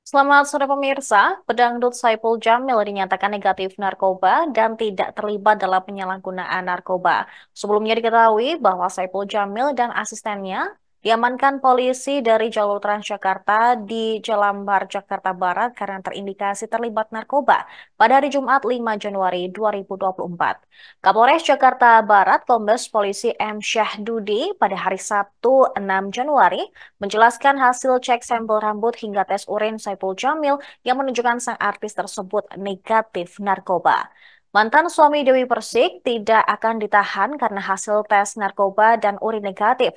Selamat sore pemirsa, pedangdut Saipul Jamil dinyatakan negatif narkoba dan tidak terlibat dalam penyalahgunaan narkoba. Sebelumnya diketahui bahwa Saipul Jamil dan asistennya diamankan polisi dari jalur Transjakarta di Jelambar, Jakarta Barat karena terindikasi terlibat narkoba pada hari Jumat 5 Januari 2024. Kapolres Jakarta Barat, Kombes Polisi M. Syahdudi pada hari Sabtu 6 Januari menjelaskan hasil cek sampel rambut hingga tes urin Saipul Jamil yang menunjukkan sang artis tersebut negatif narkoba. Mantan suami Dewi Persik tidak akan ditahan karena hasil tes narkoba dan urin negatif.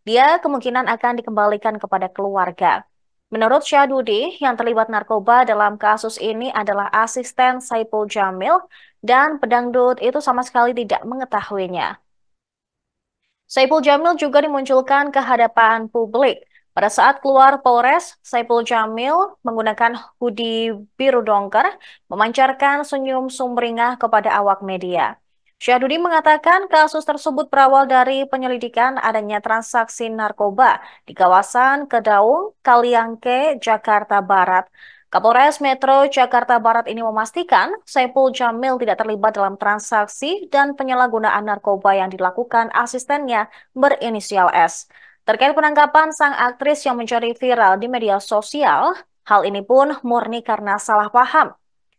Dia kemungkinan akan dikembalikan kepada keluarga. Menurut Syahududi, yang terlibat narkoba dalam kasus ini adalah asisten Saipul Jamil dan pedangdut itu sama sekali tidak mengetahuinya. Saipul Jamil juga dimunculkan ke hadapan publik. Pada saat keluar Polres, Saipul Jamil menggunakan hoodie biru dongker, memancarkan senyum sumringah kepada awak media. Syahdudi mengatakan kasus tersebut berawal dari penyelidikan adanya transaksi narkoba di kawasan Kedaung, Kaliangke, Jakarta Barat. Kapolres Metro Jakarta Barat ini memastikan Saipul Jamil tidak terlibat dalam transaksi dan penyalahgunaan narkoba yang dilakukan asistennya berinisial S. Terkait penangkapan sang aktris yang menjadi viral di media sosial, hal ini pun murni karena salah paham.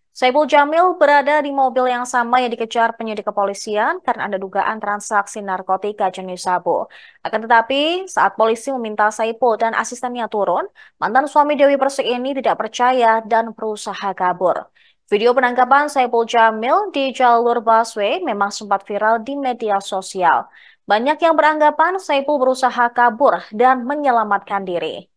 Saipul Jamil berada di mobil yang sama yang dikejar penyidik kepolisian karena ada dugaan transaksi narkotika jenis sabu. Akan tetapi, saat polisi meminta Saipul dan asistennya turun, mantan suami Dewi Persik ini tidak percaya dan berusaha kabur. Video penangkapan Saipul Jamil di jalur busway memang sempat viral di media sosial. Banyak yang beranggapan Saipul berusaha kabur dan menyelamatkan diri.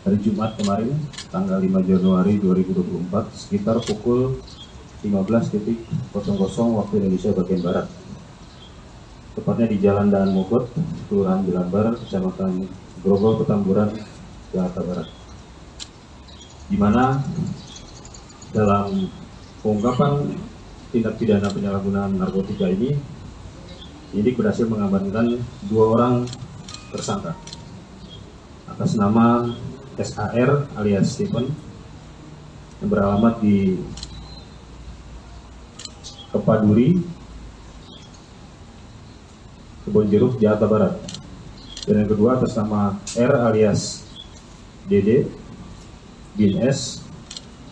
Hari Jumat kemarin, tanggal 5 Januari 2024, sekitar pukul 15.00 waktu Indonesia bagian Barat. Tepatnya di Jalan Daan Mogot, Kelurahan Jelambar, Kecamatan Grogol, Petamburan, Jakarta Barat. Di mana dalam pengungkapan tindak pidana penyalahgunaan narkotika ini berhasil mengamankan 2 orang tersangka atas nama SAR alias Stephen yang beralamat di Kepaduri, Kebonjeruk, Jakarta Barat. Dan yang kedua atas nama R alias Dede bin S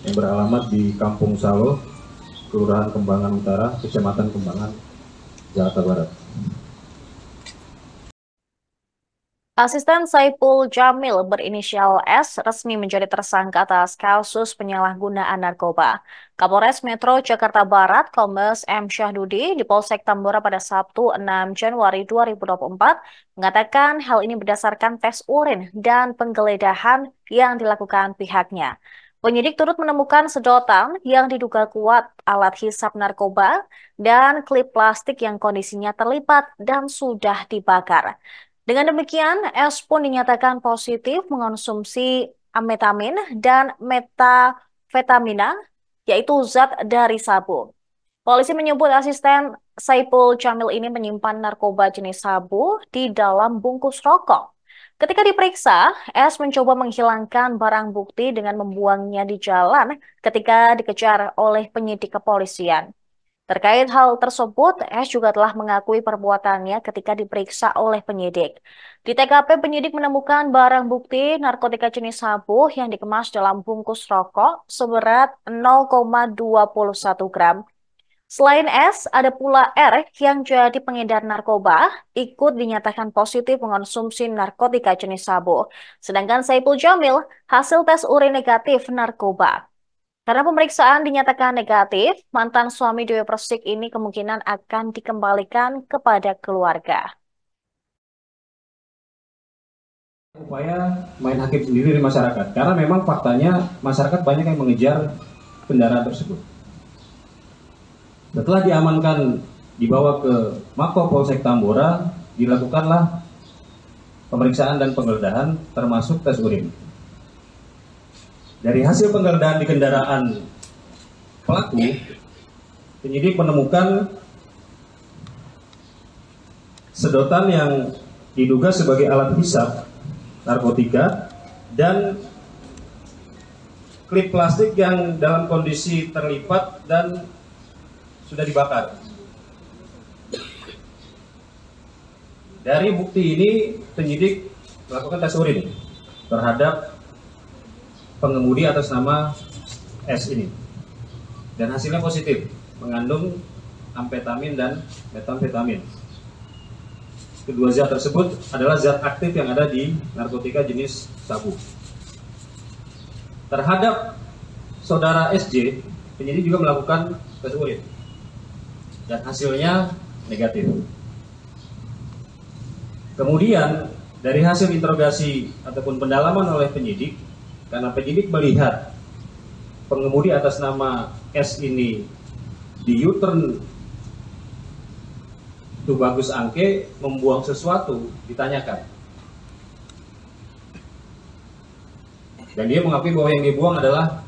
yang beralamat di Kampung Salo, Kelurahan Kembangan Utara, Kecamatan Kembangan, Jakarta Barat. Asisten Saipul Jamil berinisial S resmi menjadi tersangka atas kasus penyalahgunaan narkoba. Kapolres Metro Jakarta Barat, Kombes M. Syahdudi di Polsek Tambora pada Sabtu 6 Januari 2024 mengatakan hal ini berdasarkan tes urin dan penggeledahan yang dilakukan pihaknya. Penyidik turut menemukan sedotan yang diduga kuat alat hisap narkoba dan klip plastik yang kondisinya terlipat dan sudah dibakar. Dengan demikian, S pun dinyatakan positif mengonsumsi amfetamin dan metafetamina, yaitu zat dari sabu. Polisi menyebut asisten Saipul Jamil ini menyimpan narkoba jenis sabu di dalam bungkus rokok. Ketika diperiksa, S mencoba menghilangkan barang bukti dengan membuangnya di jalan ketika dikejar oleh penyidik kepolisian. Terkait hal tersebut, S juga telah mengakui perbuatannya ketika diperiksa oleh penyidik. Di TKP, penyidik menemukan barang bukti narkotika jenis sabu yang dikemas dalam bungkus rokok seberat 0,21 gram. Selain S, ada pula R yang jadi pengedar narkoba, ikut dinyatakan positif mengonsumsi narkotika jenis sabu. Sedangkan Saipul Jamil, hasil tes urin negatif narkoba. Karena pemeriksaan dinyatakan negatif, mantan suami Dewi Persik ini kemungkinan akan dikembalikan kepada keluarga. Upaya main hakim sendiri di masyarakat, karena memang faktanya masyarakat banyak yang mengejar kendaraan tersebut. Setelah diamankan, dibawa ke Mako Polsek Tambora, dilakukanlah pemeriksaan dan penggeledahan termasuk tes urin. Dari hasil penggeledahan di kendaraan pelaku, penyidik menemukan sedotan yang diduga sebagai alat hisap narkotika dan klip plastik yang dalam kondisi terlipat dan sudah dibakar. Dari bukti ini, penyidik melakukan tes urin terhadap pengemudi atas nama S ini. Dan hasilnya positif, mengandung amfetamin dan metamfetamin. Kedua zat tersebut adalah zat aktif yang ada di narkotika jenis sabu. Terhadap saudara SJ, penyidik juga melakukan tes urin dan hasilnya negatif. Kemudian dari hasil interogasi ataupun pendalaman oleh penyidik, karena penyidik melihat pengemudi atas nama S ini di U-turn Tubagus Angke membuang sesuatu, ditanyakan. Dan dia mengakui bahwa yang dibuang adalah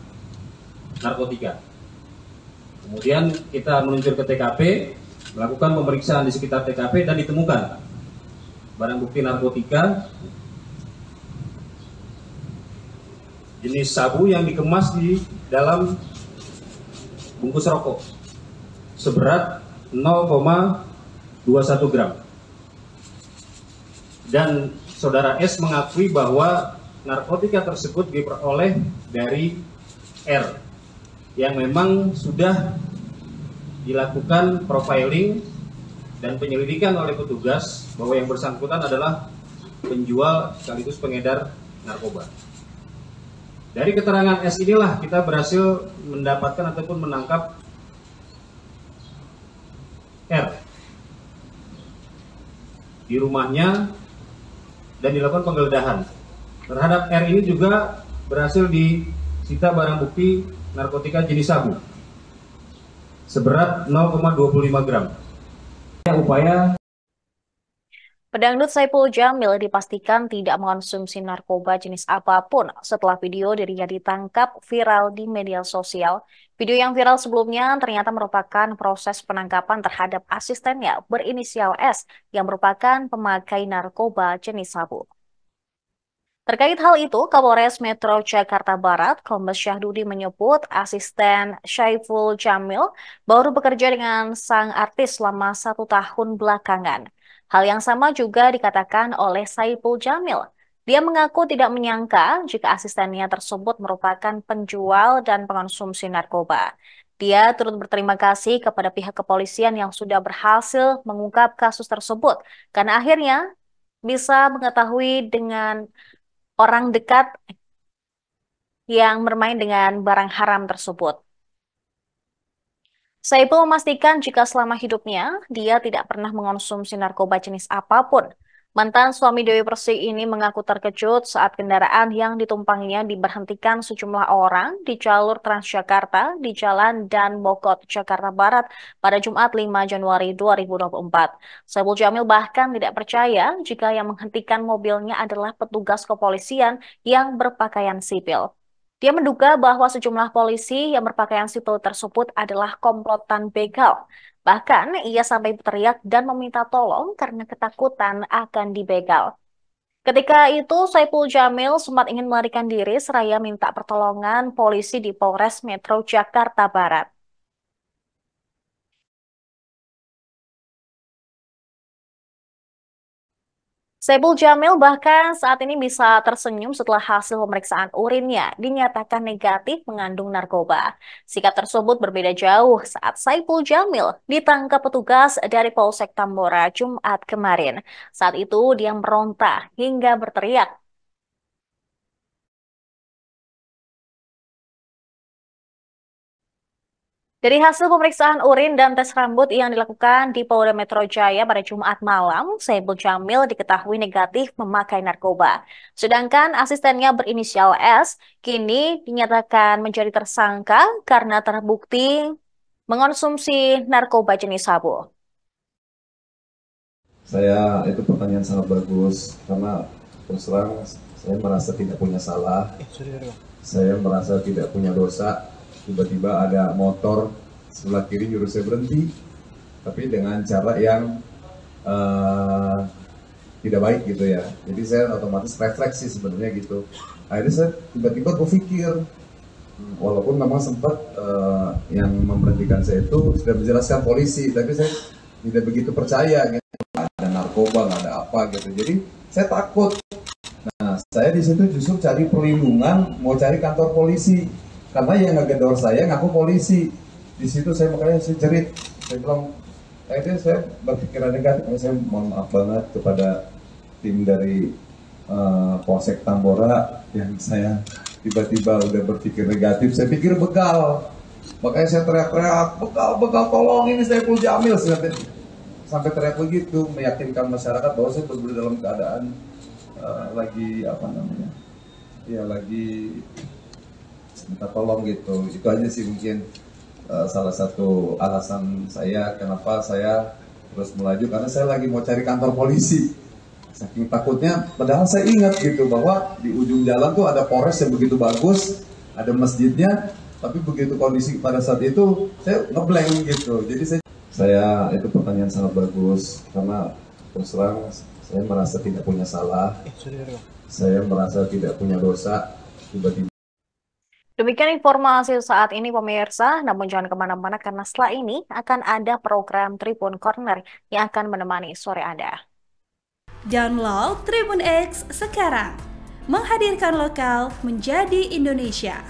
narkotika. Kemudian kita meluncur ke TKP, melakukan pemeriksaan di sekitar TKP dan ditemukan barang bukti narkotika jenis sabu yang dikemas di dalam bungkus rokok seberat 0,21 gram. Dan saudara S mengakui bahwa narkotika tersebut diperoleh dari R yang memang sudah dilakukan profiling dan penyelidikan oleh petugas bahwa yang bersangkutan adalah penjual sekaligus pengedar narkoba. Dari keterangan S inilah kita berhasil mendapatkan ataupun menangkap R di rumahnya dan dilakukan penggeledahan. Terhadap R ini juga berhasil disita barang bukti narkotika jenis sabu seberat 0,25 gram. Upaya Pedangdut Saipul Jamil dipastikan tidak mengonsumsi narkoba jenis apapun setelah video dirinya ditangkap viral di media sosial. Video yang viral sebelumnya ternyata merupakan proses penangkapan terhadap asistennya berinisial S yang merupakan pemakai narkoba jenis sabu. Terkait hal itu, Kapolres Metro Jakarta Barat, Kombes Syahdudi menyebut asisten Saipul Jamil baru bekerja dengan sang artis selama 1 tahun belakangan. Hal yang sama juga dikatakan oleh Saipul Jamil. Dia mengaku tidak menyangka jika asistennya tersebut merupakan penjual dan pengonsumsi narkoba. Dia turut berterima kasih kepada pihak kepolisian yang sudah berhasil mengungkap kasus tersebut, karena akhirnya bisa mengetahui dengan orang dekat yang bermain dengan barang haram tersebut. Saipul memastikan jika selama hidupnya, dia tidak pernah mengonsumsi narkoba jenis apapun. Mantan suami Dewi Persik ini mengaku terkejut saat kendaraan yang ditumpanginya diberhentikan sejumlah orang di jalur Transjakarta di Jalan Dan Mogot, Jakarta Barat pada Jumat 5 Januari 2024. Saipul Jamil bahkan tidak percaya jika yang menghentikan mobilnya adalah petugas kepolisian yang berpakaian sipil. Dia menduga bahwa sejumlah polisi yang berpakaian sipil tersebut adalah komplotan begal. Bahkan ia sampai berteriak dan meminta tolong karena ketakutan akan dibegal. Ketika itu, Saipul Jamil sempat ingin melarikan diri seraya minta pertolongan polisi di Polres Metro Jakarta Barat. Saipul Jamil bahkan saat ini bisa tersenyum setelah hasil pemeriksaan urinnya dinyatakan negatif mengandung narkoba. Sikap tersebut berbeda jauh saat Saipul Jamil ditangkap petugas dari Polsek Tambora Jumat kemarin. Saat itu dia meronta hingga berteriak. Dari hasil pemeriksaan urin dan tes rambut yang dilakukan di Polda Metro Jaya pada Jumat malam, Saipul Jamil diketahui negatif memakai narkoba. Sedangkan asistennya berinisial S kini dinyatakan menjadi tersangka karena terbukti mengonsumsi narkoba jenis sabu. Itu pertanyaan sangat bagus karena terus terang saya merasa tidak punya salah, saya merasa tidak punya dosa. Tiba-tiba ada motor sebelah kiri nyuruh saya berhenti, tapi dengan cara yang tidak baik gitu ya. Jadi saya otomatis refleksi sebenarnya gitu. Akhirnya saya tiba-tiba berpikir, walaupun memang sempat yang memberhentikan saya itu sudah menjelaskan polisi, tapi saya tidak begitu percaya gitu. Ada narkoba, nggak ada apa gitu. Jadi saya takut. Nah, saya di situ justru cari perlindungan, mau cari kantor polisi. Karena yang ngegedor saya ngaku polisi. Di situ saya makanya saya cerit. Saya bilang, akhirnya saya berpikiran negatif. Saya mohon maaf banget kepada tim dari Polsek Tambora yang saya tiba-tiba udah berpikir negatif. Saya pikir begal. Makanya saya teriak-teriak, begal, tolong ini saya Saiful Jamil. Sampai teriak begitu, meyakinkan masyarakat bahwa saya benar-benar dalam keadaan lagi apa namanya, ya lagi minta tolong gitu. Itu aja sih mungkin salah satu alasan saya kenapa saya terus melaju, karena saya lagi mau cari kantor polisi. Saking takutnya, padahal saya ingat gitu bahwa di ujung jalan tuh ada Polres yang begitu bagus, ada masjidnya, tapi begitu kondisi pada saat itu saya ngeblank gitu. Jadi saya itu pertanyaan sangat bagus, karena terus terang saya merasa tidak punya salah, saya merasa tidak punya dosa, tiba-tiba. Demikian informasi saat ini pemirsa, namun jangan kemana-mana karena setelah ini akan ada program Tribun Corner yang akan menemani sore Anda. Download Tribun X sekarang, menghadirkan lokal menjadi Indonesia.